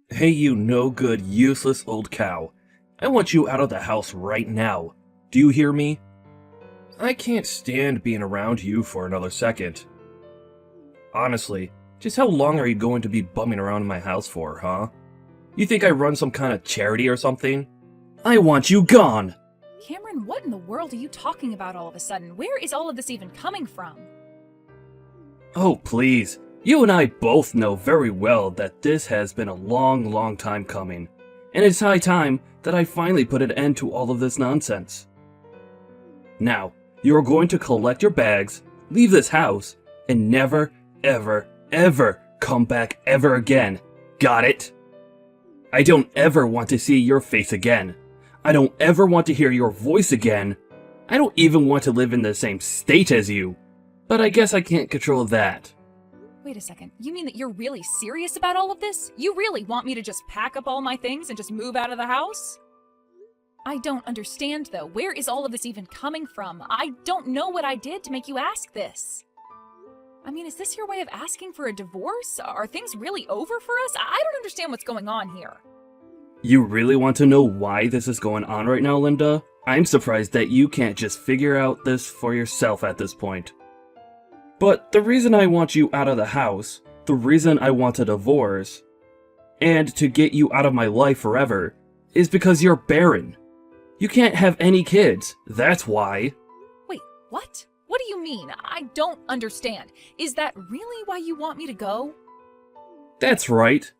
Hey, you no good, useless old cow. I want you out of the house right now. Do you hear me? I can't stand being around you for another second. Honestly, just how long are you going to be bumming around in my house for, huh? You think I run some kind of charity or something? I want you gone! Cameron, what in the world are you talking about all of a sudden? Where is all of this even coming from? Oh, please. You and I both know very well that this has been a long, long time coming, and it's high time that I finally put an end to all of this nonsense. Now, you are going to collect your bags, leave this house, and never, ever, ever come back ever again. Got it? I don't ever want to see your face again. I don't ever want to hear your voice again. I don't even want to live in the same state as you. But I guess I can't control that. Wait a second, you mean that you're really serious about all of this? You really want me to just pack up all my things and just move out of the house? I don't understand though, where is all of this even coming from? I don't know what I did to make you ask this. I mean, is this your way of asking for a divorce? Are things really over for us? I don't understand what's going on here. You really want to know why this is going on right now, Linda? I'm surprised that you can't just figure out this for yourself at this point. But the reason I want you out of the house, the reason I want a divorce, and to get you out of my life forever, is because you're barren. You can't have any kids, that's why. Wait, what? What do you mean? I don't understand. Is that really why you want me to go? That's right.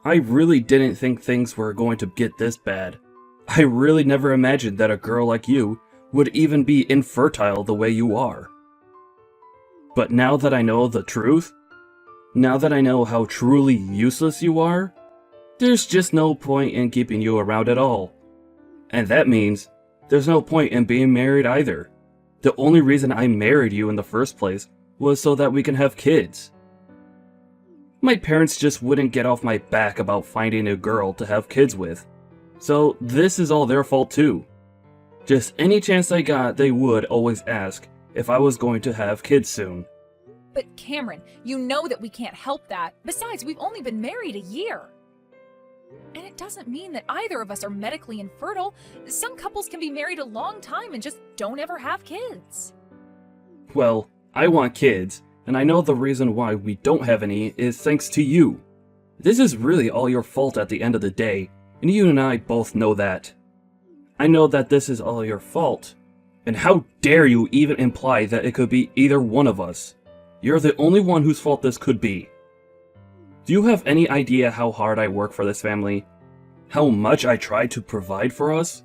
I really didn't think things were going to get this bad. I really never imagined that a girl like you would even be infertile the way you are. But now that I know the truth, now that I know how truly useless you are, there's just no point in keeping you around at all. And that means there's no point in being married either. The only reason I married you in the first place was so that we can have kids. My parents just wouldn't get off my back about finding a girl to have kids with. So this is all their fault too. Just any chance I got, they would always ask if I was going to have kids soon. But Cameron, you know that we can't help that. Besides, we've only been married a year. And it doesn't mean that either of us are medically infertile. Some couples can be married a long time and just don't ever have kids. Well, I want kids, and I know the reason why we don't have any is thanks to you. This is really all your fault at the end of the day, and you and I both know that. I know that this is all your fault. And how dare you even imply that it could be either one of us? You're the only one whose fault this could be. Do you have any idea how hard I work for this family? How much I try to provide for us?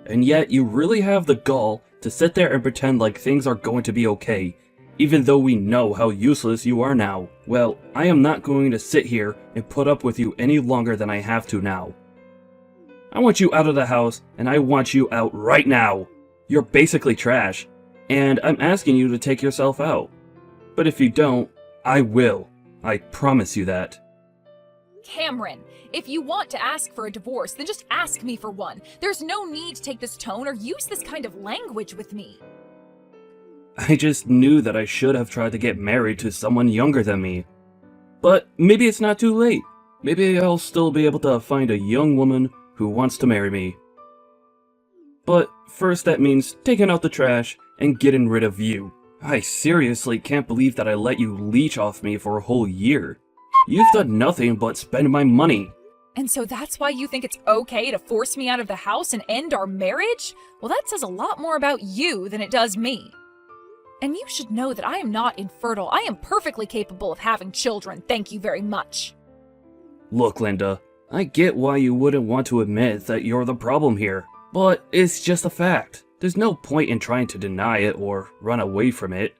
And yet you really have the gall to sit there and pretend like things are going to be okay, even though we know how useless you are now. Well, I am not going to sit here and put up with you any longer than I have to now. I want you out of the house, and I want you out right now. You're basically trash, and I'm asking you to take yourself out. But if you don't, I will. I promise you that. Cameron, if you want to ask for a divorce, then just ask me for one. There's no need to take this tone or use this kind of language with me. I just knew that I should have tried to get married to someone younger than me. But maybe it's not too late. Maybe I'll still be able to find a young woman who wants to marry me. But first that means taking out the trash and getting rid of you. I seriously can't believe that I let you leech off me for a whole year. You've done nothing but spend my money. And so that's why you think it's okay to force me out of the house and end our marriage? Well, that says a lot more about you than it does me. And you should know that I am not infertile. I am perfectly capable of having children, thank you very much. Look, Linda, I get why you wouldn't want to admit that you're the problem here, but it's just a fact. There's no point in trying to deny it or run away from it.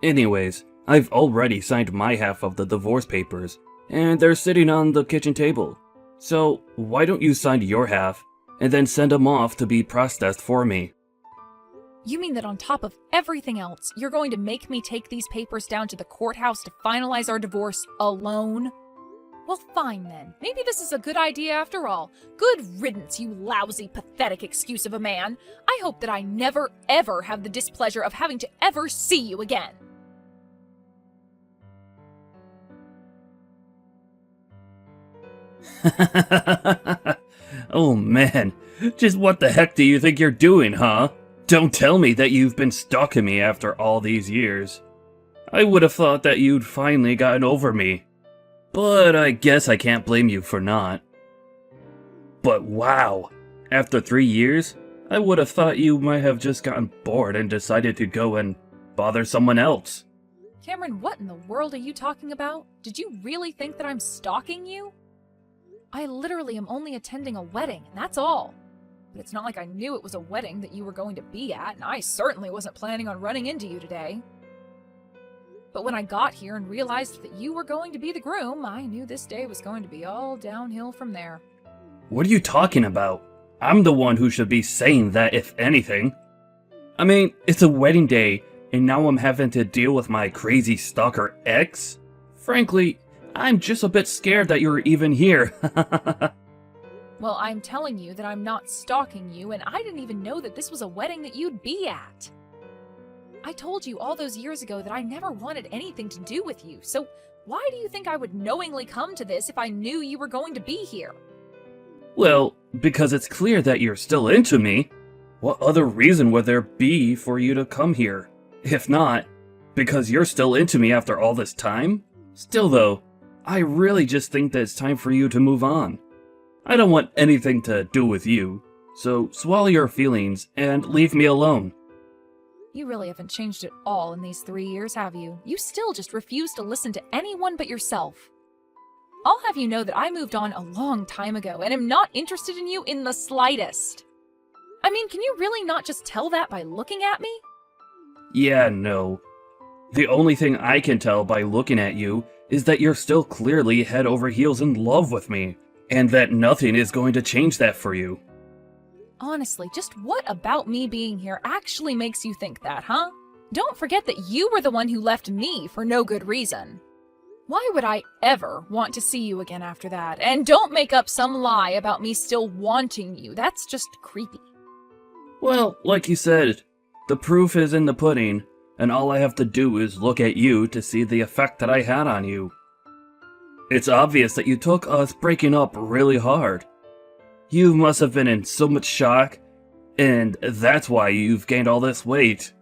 Anyways, I've already signed my half of the divorce papers, and they're sitting on the kitchen table. So why don't you sign your half, and then send them off to be processed for me? You mean that on top of everything else, you're going to make me take these papers down to the courthouse to finalize our divorce alone? Well, fine then. Maybe this is a good idea after all. Good riddance, you lousy, pathetic excuse of a man. I hope that I never, ever have the displeasure of having to ever see you again. Oh man, just what the heck do you think you're doing, huh? Don't tell me that you've been stalking me after all these years. I would have thought that you'd finally gotten over me. But I guess I can't blame you for not. But wow, after 3 years, I would have thought you might have just gotten bored and decided to go and bother someone else. Cameron, what in the world are you talking about? Did you really think that I'm stalking you? I literally am only attending a wedding, and that's all. But it's not like I knew it was a wedding that you were going to be at, and I certainly wasn't planning on running into you today. But when I got here and realized that you were going to be the groom, I knew this day was going to be all downhill from there. What are you talking about? I'm the one who should be saying that, if anything. I mean, it's a wedding day, and now I'm having to deal with my crazy stalker ex? Frankly, I'm just a bit scared that you're even here. Well, I'm telling you that I'm not stalking you, and I didn't even know that this was a wedding that you'd be at. I told you all those years ago that I never wanted anything to do with you, so why do you think I would knowingly come to this if I knew you were going to be here? Well, because it's clear that you're still into me. What other reason would there be for you to come here? If not, because you're still into me after all this time? Still though, I really just think that it's time for you to move on. I don't want anything to do with you, so swallow your feelings and leave me alone. You really haven't changed at all in these 3 years, have you? You still just refuse to listen to anyone but yourself. I'll have you know that I moved on a long time ago and am not interested in you in the slightest. I mean, can you really not just tell that by looking at me? Yeah, no. The only thing I can tell by looking at you is that you're still clearly head over heels in love with me, and that nothing is going to change that for you. Honestly, just what about me being here actually makes you think that, huh? Don't forget that you were the one who left me for no good reason. Why would I ever want to see you again after that? And don't make up some lie about me still wanting you. That's just creepy. Well, like you said, the proof is in the pudding, and all I have to do is look at you to see the effect that I had on you. It's obvious that you took us breaking up really hard. You must have been in so much shock, and that's why you've gained all this weight.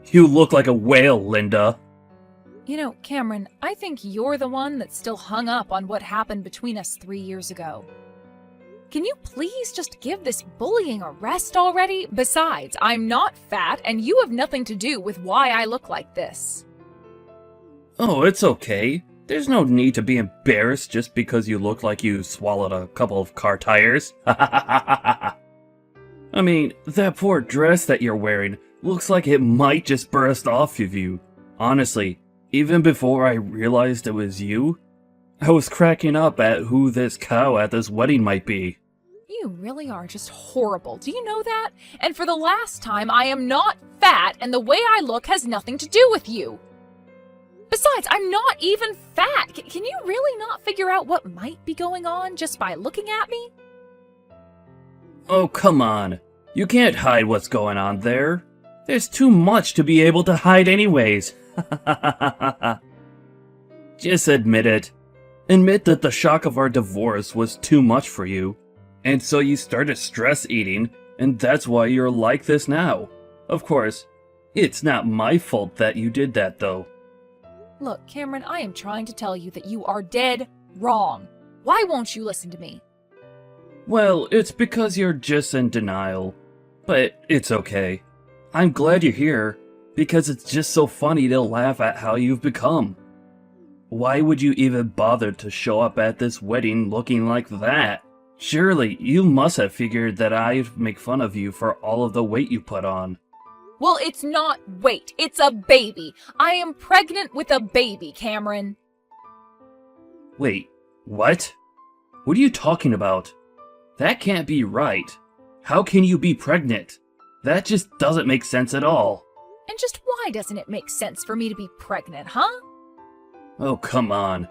You look like a whale, Linda. You know, Cameron, I think you're the one that's still hung up on what happened between us 3 years ago. Can you please just give this bullying a rest already? Besides, I'm not fat, and you have nothing to do with why I look like this. Oh, it's okay. There's no need to be embarrassed just because you look like you swallowed a couple of car tires. I mean, that poor dress that you're wearing looks like it might just burst off of you. Honestly, even before I realized it was you, I was cracking up at who this cow at this wedding might be. You really are just horrible. Do you know that? And for the last time, I am not fat, and the way I look has nothing to do with you. Besides, I'm not even fat. Can you really not figure out what might be going on just by looking at me? Oh, come on. You can't hide what's going on there. There's too much to be able to hide anyways. Just admit it. Admit that the shock of our divorce was too much for you. And so you started stress eating, and that's why you're like this now. Of course, it's not my fault that you did that though. Look, Cameron, I am trying to tell you that you are dead wrong. Why won't you listen to me? Well, it's because you're just in denial. But it's okay. I'm glad you're here, because it's just so funny to laugh at how you've become. Why would you even bother to show up at this wedding looking like that? Surely, you must have figured that I'd make fun of you for all of the weight you put on. Well, it's not weight. It's a baby. I am pregnant with a baby, Cameron. Wait, what? What are you talking about? That can't be right. How can you be pregnant? That just doesn't make sense at all. And just why doesn't it make sense for me to be pregnant, huh? Oh, come on.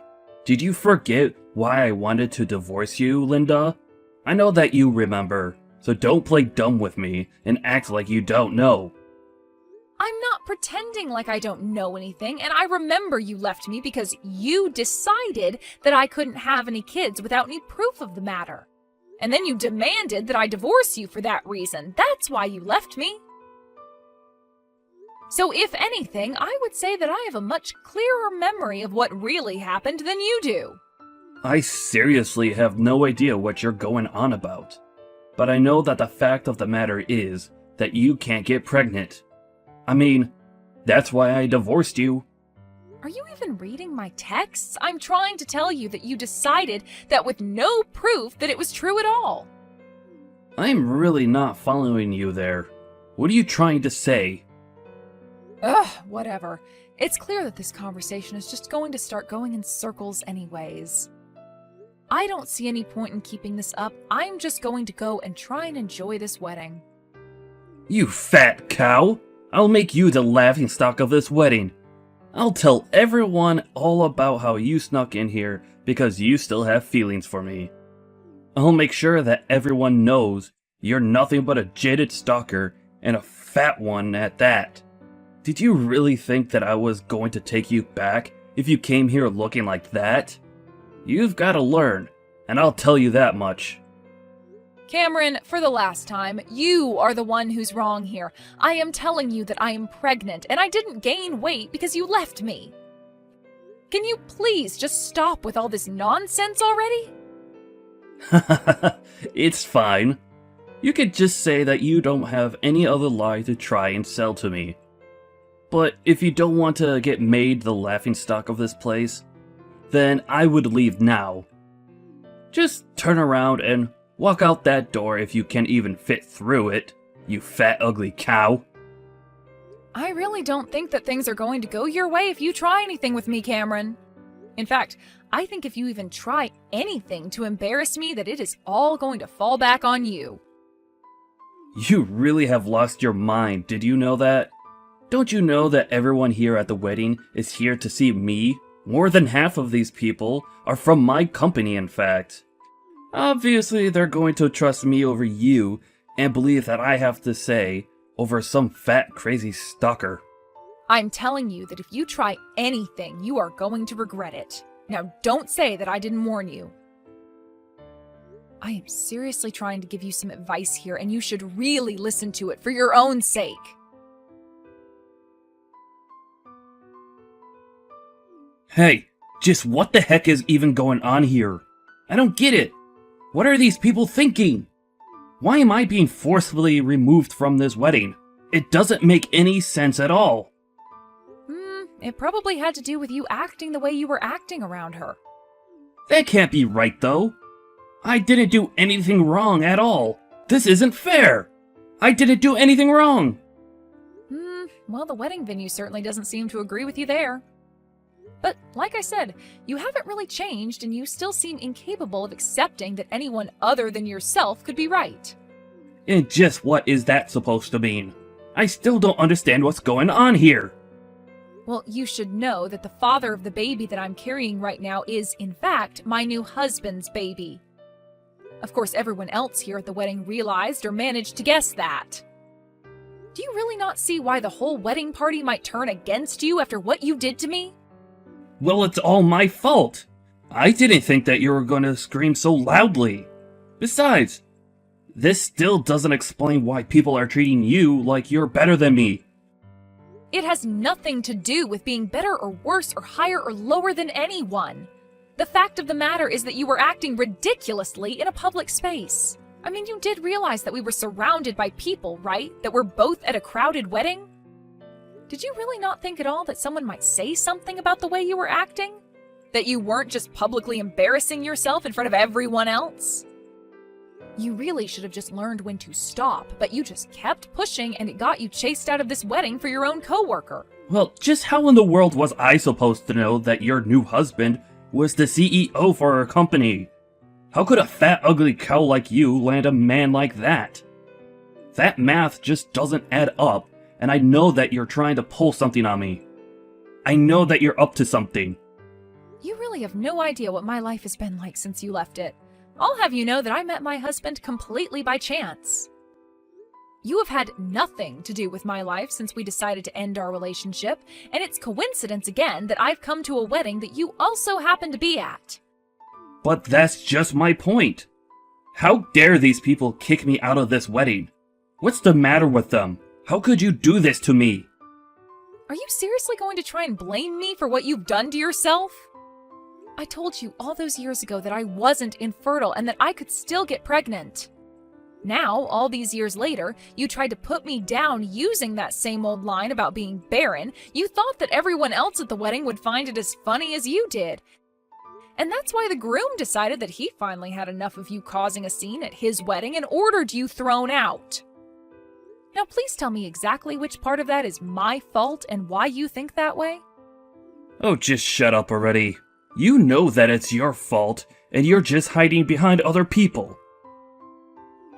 Did you forget why I wanted to divorce you, Linda? I know that you remember, so don't play dumb with me and act like you don't know. I'm not pretending like I don't know anything, and I remember you left me because you decided that I couldn't have any kids without any proof of the matter. And then you demanded that I divorce you for that reason. That's why you left me. So if anything, I would say that I have a much clearer memory of what really happened than you do. I seriously have no idea what you're going on about. But I know that the fact of the matter is that you can't get pregnant. I mean, that's why I divorced you. Are you even reading my texts? I'm trying to tell you that you decided that with no proof that it was true at all. I'm really not following you there. What are you trying to say? Ugh, whatever. It's clear that this conversation is just going to start going in circles anyways. I don't see any point in keeping this up. I'm just going to go and try and enjoy this wedding. You fat cow! I'll make you the laughingstock of this wedding. I'll tell everyone all about how you snuck in here because you still have feelings for me. I'll make sure that everyone knows you're nothing but a jaded stalker and a fat one at that. Did you really think that I was going to take you back if you came here looking like that? You've got to learn, and I'll tell you that much. Cameron, for the last time, you are the one who's wrong here. I am telling you that I am pregnant, and I didn't gain weight because you left me. Can you please just stop with all this nonsense already? It's fine. You could just say that you don't have any other lie to try and sell to me. But if you don't want to get made the laughingstock of this place, then I would leave now. Just turn around and walk out that door if you can even fit through it, you fat ugly cow. I really don't think that things are going to go your way if you try anything with me, Cameron. In fact, I think if you even try anything to embarrass me, that it is all going to fall back on you. You really have lost your mind, did you know that? Don't you know that everyone here at the wedding is here to see me? More than half of these people are from my company, in fact. Obviously, they're going to trust me over you and believe that I have to say over some fat, crazy stalker. I'm telling you that if you try anything, you are going to regret it. Now, don't say that I didn't warn you. I am seriously trying to give you some advice here, and you should really listen to it for your own sake. Hey, just what the heck is even going on here? I don't get it. What are these people thinking? Why am I being forcibly removed from this wedding? It doesn't make any sense at all. It probably had to do with you acting the way you were acting around her. That can't be right, though. I didn't do anything wrong at all. This isn't fair. I didn't do anything wrong. Well, the wedding venue certainly doesn't seem to agree with you there. But, like I said, you haven't really changed and you still seem incapable of accepting that anyone other than yourself could be right. And just what is that supposed to mean? I still don't understand what's going on here. Well, you should know that the father of the baby that I'm carrying right now is, in fact, my new husband's baby. Of course, everyone else here at the wedding realized or managed to guess that. Do you really not see why the whole wedding party might turn against you after what you did to me? Well, it's all my fault. I didn't think that you were going to scream so loudly. Besides, this still doesn't explain why people are treating you like you're better than me. It has nothing to do with being better or worse or higher or lower than anyone. The fact of the matter is that you were acting ridiculously in a public space. I mean, you did realize that we were surrounded by people, right? That we're both at a crowded wedding? Did you really not think at all that someone might say something about the way you were acting? That you weren't just publicly embarrassing yourself in front of everyone else? You really should have just learned when to stop, but you just kept pushing and it got you chased out of this wedding for your own coworker. Well, just how in the world was I supposed to know that your new husband was the CEO for our company? How could a fat, ugly cow like you land a man like that? That math just doesn't add up, and I know that you're trying to pull something on me. I know that you're up to something. You really have no idea what my life has been like since you left it. I'll have you know that I met my husband completely by chance. You have had nothing to do with my life since we decided to end our relationship, and it's coincidence again that I've come to a wedding that you also happen to be at. But that's just my point. How dare these people kick me out of this wedding? What's the matter with them? How could you do this to me? Are you seriously going to try and blame me for what you've done to yourself? I told you all those years ago that I wasn't infertile and that I could still get pregnant. Now, all these years later, you tried to put me down using that same old line about being barren. You thought that everyone else at the wedding would find it as funny as you did. And that's why the groom decided that he finally had enough of you causing a scene at his wedding and ordered you thrown out. Now, please tell me exactly which part of that is my fault and why you think that way. Oh, just shut up already. You know that it's your fault, and you're just hiding behind other people.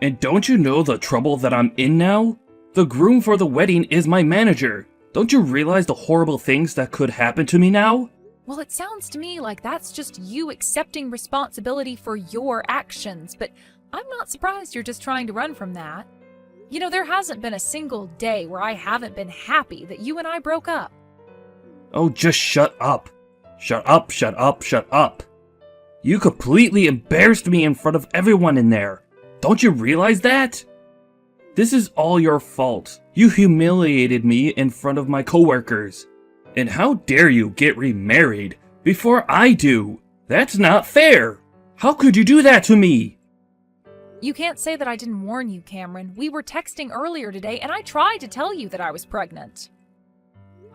And don't you know the trouble that I'm in now? The groom for the wedding is my manager. Don't you realize the horrible things that could happen to me now? Well, it sounds to me like that's just you accepting responsibility for your actions, but I'm not surprised you're just trying to run from that. You know, there hasn't been a single day where I haven't been happy that you and I broke up. Oh, just shut up. Shut up, shut up, shut up. You completely embarrassed me in front of everyone in there. Don't you realize that? This is all your fault. You humiliated me in front of my coworkers. And how dare you get remarried before I do? That's not fair. How could you do that to me? You can't say that I didn't warn you, Cameron. We were texting earlier today and I tried to tell you that I was pregnant.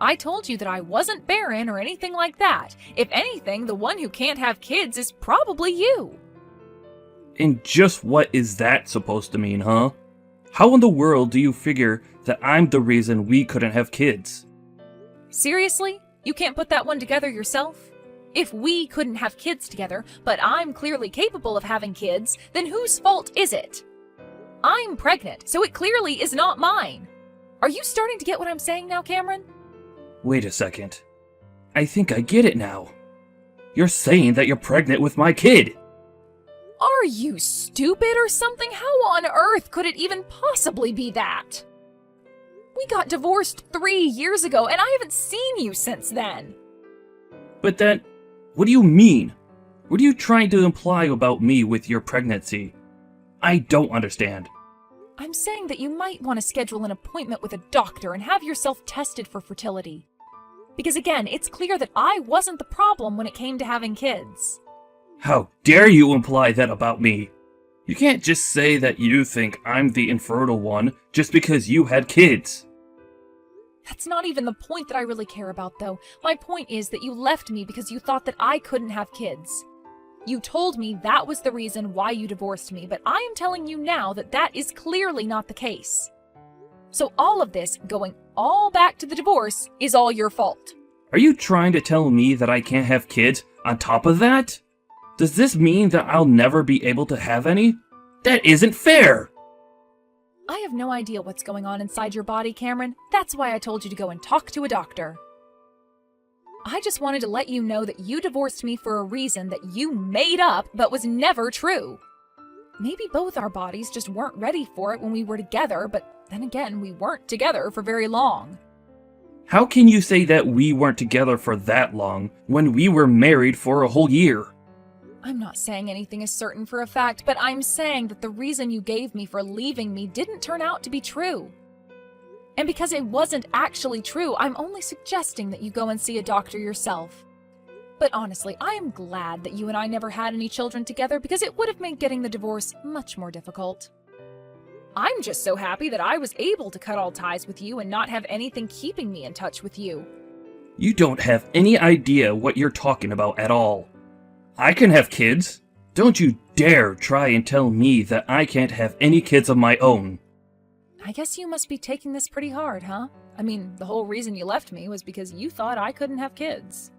I told you that I wasn't barren or anything like that. If anything, the one who can't have kids is probably you. And just what is that supposed to mean, huh? How in the world do you figure that I'm the reason we couldn't have kids? Seriously? You can't put that one together yourself? If we couldn't have kids together, but I'm clearly capable of having kids, then whose fault is it? I'm pregnant, so it clearly is not mine. Are you starting to get what I'm saying now, Cameron? Wait a second. I think I get it now. You're saying that you're pregnant with my kid. Are you stupid or something? How on earth could it even possibly be that? We got divorced 3 years ago, and I haven't seen you since then. But then, what do you mean? What are you trying to imply about me with your pregnancy? I don't understand. I'm saying that you might want to schedule an appointment with a doctor and have yourself tested for fertility. Because again, it's clear that I wasn't the problem when it came to having kids. How dare you imply that about me? You can't just say that you think I'm the infertile one just because you had kids. That's not even the point that I really care about, though. My point is that you left me because you thought that I couldn't have kids. You told me that was the reason why you divorced me, but I am telling you now that that is clearly not the case. So all of this, going all back to the divorce, is all your fault. Are you trying to tell me that I can't have kids on top of that? Does this mean that I'll never be able to have any? That isn't fair! I have no idea what's going on inside your body, Cameron. That's why I told you to go and talk to a doctor. I just wanted to let you know that you divorced me for a reason that you made up but was never true. Maybe both our bodies just weren't ready for it when we were together, but then again, we weren't together for very long. How can you say that we weren't together for that long when we were married for a whole year? I'm not saying anything is certain for a fact, but I'm saying that the reason you gave me for leaving me didn't turn out to be true. And because it wasn't actually true, I'm only suggesting that you go and see a doctor yourself. But honestly, I am glad that you and I never had any children together because it would have made getting the divorce much more difficult. I'm just so happy that I was able to cut all ties with you and not have anything keeping me in touch with you. You don't have any idea what you're talking about at all. I can have kids. Don't you dare try and tell me that I can't have any kids of my own. I guess you must be taking this pretty hard, huh? I mean, the whole reason you left me was because you thought I couldn't have kids.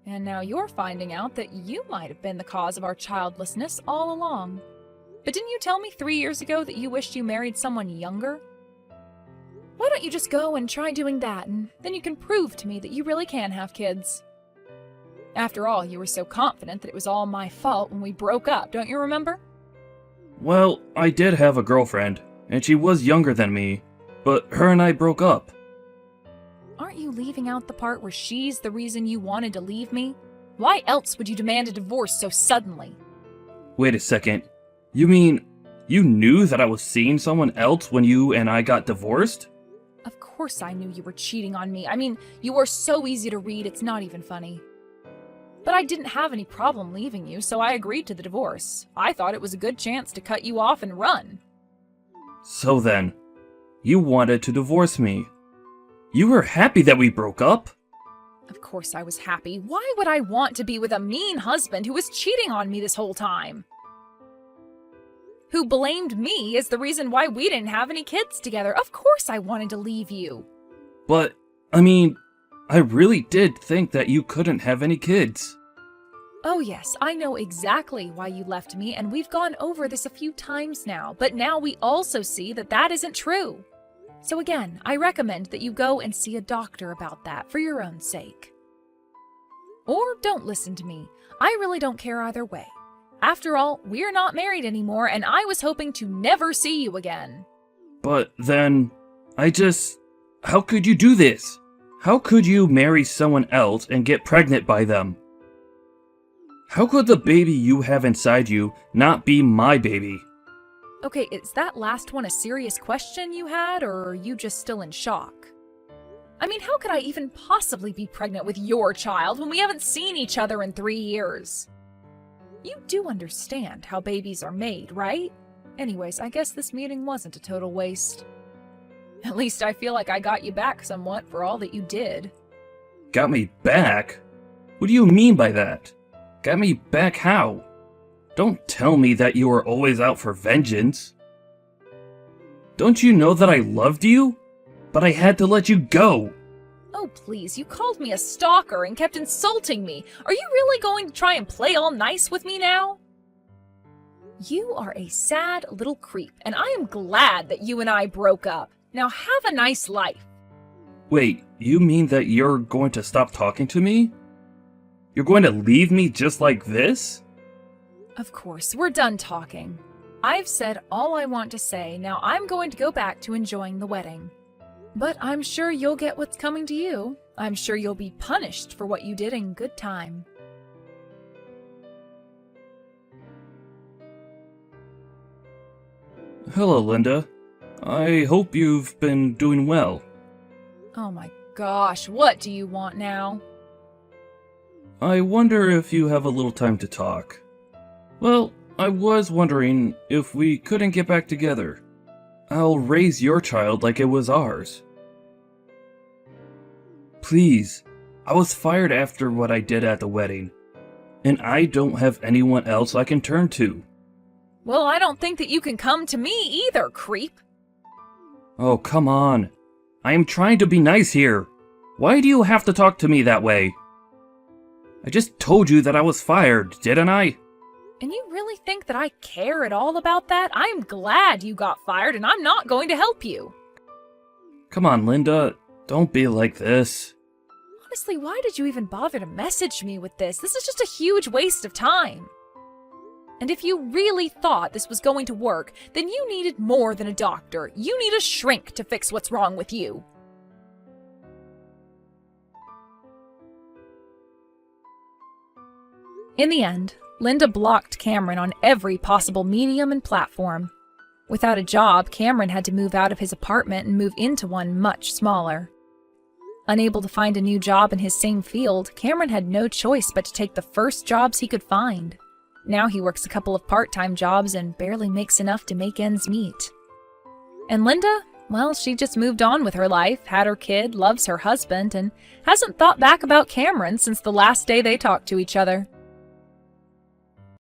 And now you're finding out that you might have been the cause of our childlessness all along. But didn't you tell me 3 years ago that you wished you married someone younger? Why don't you just go and try doing that, and then you can prove to me that you really can have kids. After all, you were so confident that it was all my fault when we broke up, don't you remember? Well, I did have a girlfriend, and she was younger than me, but her and I broke up. Aren't you leaving out the part where she's the reason you wanted to leave me? Why else would you demand a divorce so suddenly? Wait a second. You mean you knew that I was seeing someone else when you and I got divorced? Of course I knew you were cheating on me. I mean, you are so easy to read, it's not even funny. But I didn't have any problem leaving you, so I agreed to the divorce. I thought it was a good chance to cut you off and run. So then, you wanted to divorce me. You were happy that we broke up? Of course I was happy. Why would I want to be with a mean husband who was cheating on me this whole time? Who blamed me as the reason why we didn't have any kids together. Of course I wanted to leave you. But, I mean, I really did think that you couldn't have any kids. Oh yes, I know exactly why you left me, and we've gone over this a few times now, but now we also see that that isn't true. So again, I recommend that you go and see a doctor about that for your own sake. Or don't listen to me. I really don't care either way. After all, we're not married anymore, and I was hoping to never see you again. But then, how could you do this? How could you marry someone else and get pregnant by them? How could the baby you have inside you not be my baby? Okay, is that last one a serious question you had, or are you just still in shock? I mean, how could I even possibly be pregnant with your child when we haven't seen each other in 3 years? You do understand how babies are made, right? Anyways, I guess this meeting wasn't a total waste. At least I feel like I got you back somewhat for all that you did. Got me back? What do you mean by that? Got me back how? Don't tell me that you were always out for vengeance. Don't you know that I loved you? But I had to let you go. Oh please, you called me a stalker and kept insulting me. Are you really going to try and play all nice with me now? You are a sad little creep, and I am glad that you and I broke up. Now have a nice life. Wait, you mean that you're going to stop talking to me? You're going to leave me just like this? Of course, we're done talking. I've said all I want to say, now I'm going to go back to enjoying the wedding. But I'm sure you'll get what's coming to you. I'm sure you'll be punished for what you did in good time. Hello, Linda. I hope you've been doing well. Oh my gosh, what do you want now? I wonder if you have a little time to talk. Well, I was wondering if we couldn't get back together. I'll raise your child like it was ours. Please, I was fired after what I did at the wedding, and I don't have anyone else I can turn to. Well, I don't think that you can come to me either, creep. Oh, come on. I am trying to be nice here. Why do you have to talk to me that way? I just told you that I was fired, didn't I? And you really think that I care at all about that? I'm glad you got fired, and I'm not going to help you. Come on, Linda. Don't be like this. Honestly, why did you even bother to message me with this? This is just a huge waste of time. And if you really thought this was going to work, then you needed more than a doctor. You need a shrink to fix what's wrong with you. In the end, Linda blocked Cameron on every possible medium and platform. Without a job, Cameron had to move out of his apartment and move into one much smaller. Unable to find a new job in his same field, Cameron had no choice but to take the first jobs he could find. Now he works a couple of part-time jobs and barely makes enough to make ends meet. And Linda, well, she just moved on with her life, had her kid, loves her husband, and hasn't thought back about Cameron since the last day they talked to each other.